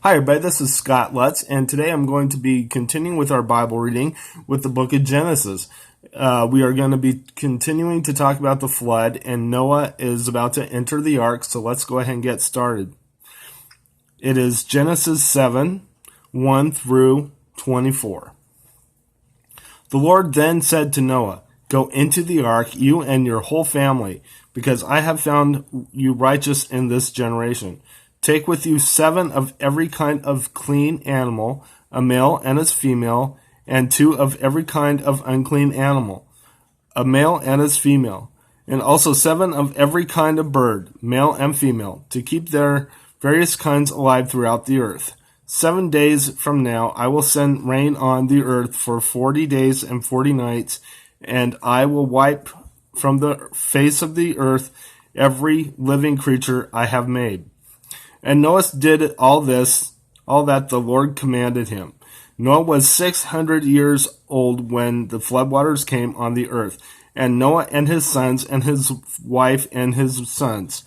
Hi, everybody. This is Scott Lutz, and today I'm going to be continuing with our Bible reading with the book of Genesis. We are going to be continuing to talk about the flood, and Noah is about to enter the ark, so let's go ahead and get started. It is Genesis 7, 1 through 24. The Lord then said to Noah, "Go into the ark, you and your whole family, because I have found you righteous in this generation. Take with you 7 of every kind of clean animal, a male and his female, and 2 of every kind of unclean animal, a male and his female, and also 7 of every kind of bird, male and female, to keep their various kinds alive throughout the earth. 7 days from now I will send rain on the earth for 40 days and 40 nights, and I will wipe from the face of the earth every living creature I have made." And Noah did all that the Lord commanded him. Noah was 600 years old when the floodwaters came on the earth, and Noah and his sons and his wife and his sons'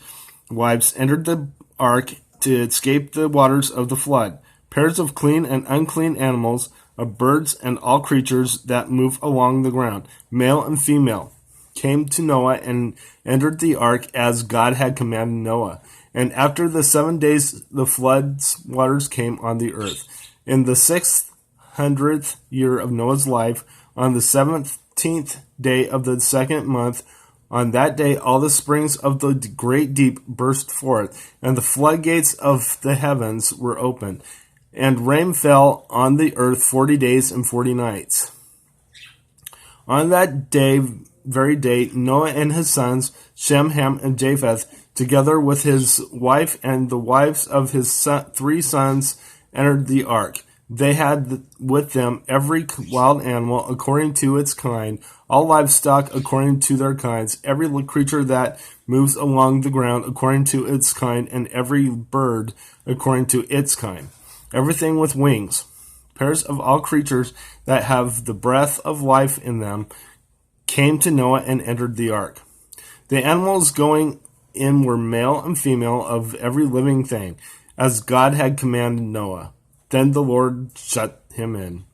wives entered the ark to escape the waters of the flood. Pairs of clean and unclean animals, of birds and all creatures that move along the ground, male and female, came to Noah and entered the ark as God had commanded Noah. And after the 7 days, the flood's waters came on the earth. In the 600th year of Noah's life, on the 17th day of the second month, on that day all the springs of the great deep burst forth, and the floodgates of the heavens were opened, and rain fell on the earth 40 days and 40 nights. On that very day, Noah and his sons, Shem, Ham, and Japheth, together with his wife and the wives of his 3 sons, entered the ark. They had with them every wild animal according to its kind, all livestock according to their kinds, every creature that moves along the ground according to its kind, and every bird according to its kind, everything with wings. Pairs of all creatures that have the breath of life in them came to Noah and entered the ark. The animals going in were male and female of every living thing, as God had commanded Noah. Then the Lord shut him in.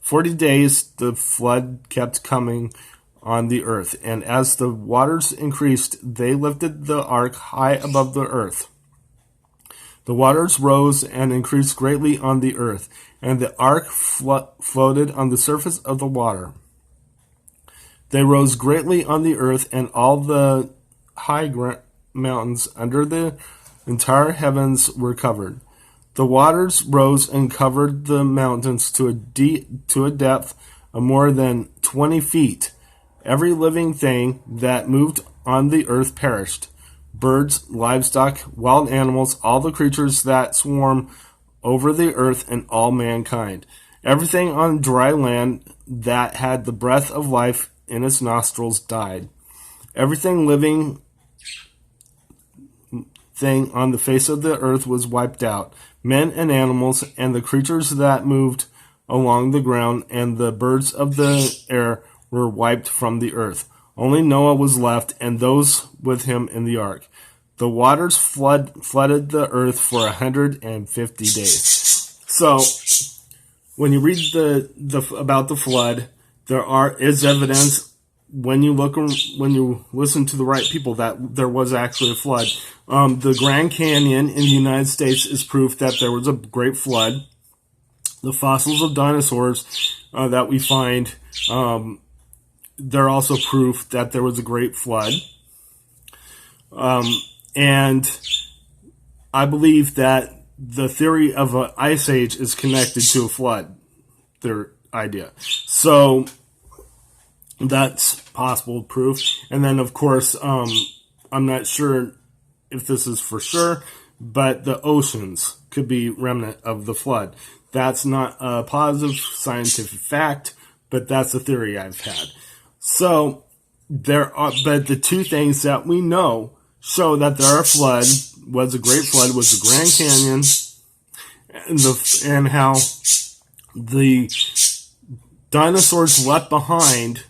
40 days the flood kept coming on the earth, and as the waters increased, they lifted the ark high above the earth. The waters rose and increased greatly on the earth, and the ark floated on the surface of the water. They rose greatly on the earth, and all the high mountains under the entire heavens were covered. The waters rose and covered the mountains to a depth of more than 20 feet. Every living thing that moved on the earth perished. Birds, livestock, wild animals, all the creatures that swarm over the earth, and all mankind. Everything on dry land that had the breath of life in its nostrils died. Everything living thing on the face of the earth was wiped out, men and animals, and the creatures that moved along the ground, and the birds of the air were wiped from the earth. Only Noah was left, and those with him in the ark. The waters flooded the earth for 150 days. So, when you read about the flood, is evidence when you listen to the right people that there was actually a flood. The Grand Canyon in the United States is proof that there was a great flood. The fossils of dinosaurs that we find, they're also proof that there was a great flood. And I believe that the theory of an ice age is connected to a flood, their idea. So that's possible proof. And then, of course, I'm not sure if this is for sure, but the oceans could be remnant of the flood. That's not a positive scientific fact, but that's a theory I've had. So but the 2 things that we know show that there are was a great flood, was the Grand Canyon, and how the dinosaurs left behind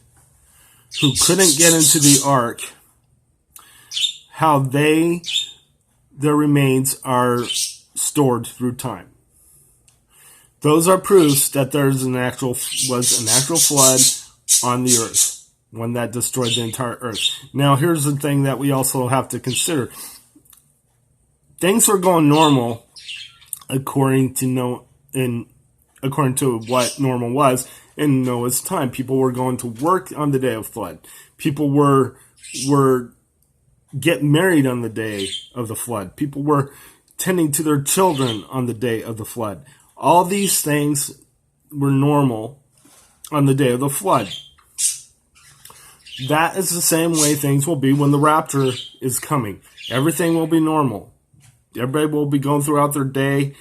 who couldn't get into the ark, how their remains are stored through time. Those are proofs that was an actual flood on the earth, one that destroyed the entire earth. Now, here's the thing that we also have to consider. Things were going normal according to what normal was in Noah's time. People were going to work on the day of flood. People were getting married on the day of the flood. People were tending to their children on the day of the flood. All these things were normal on the day of the flood. That is the same way things will be when the rapture is coming. Everything will be normal. Everybody will be going throughout their day.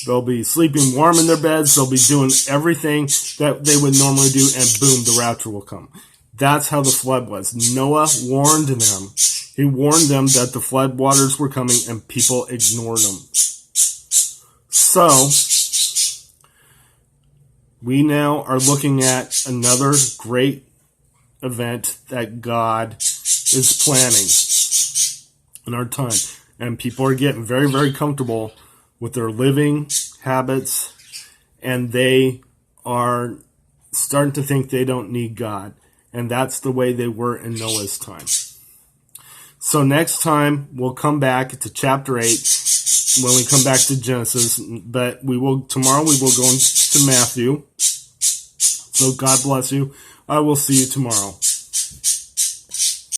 They'll be sleeping warm in their beds. They'll be doing everything that they would normally do, and boom, the rapture will come. That's how the flood was. Noah warned them. He warned them that the flood waters were coming, and people ignored them. So, we now are looking at another great event that God is planning in our time. And people are getting very, very comfortable with their living habits, and they are starting to think they don't need God. And that's the way they were in Noah's time. So next time, we'll come back to chapter 8 when we come back to Genesis. But tomorrow we will go into Matthew. So God bless you. I will see you tomorrow.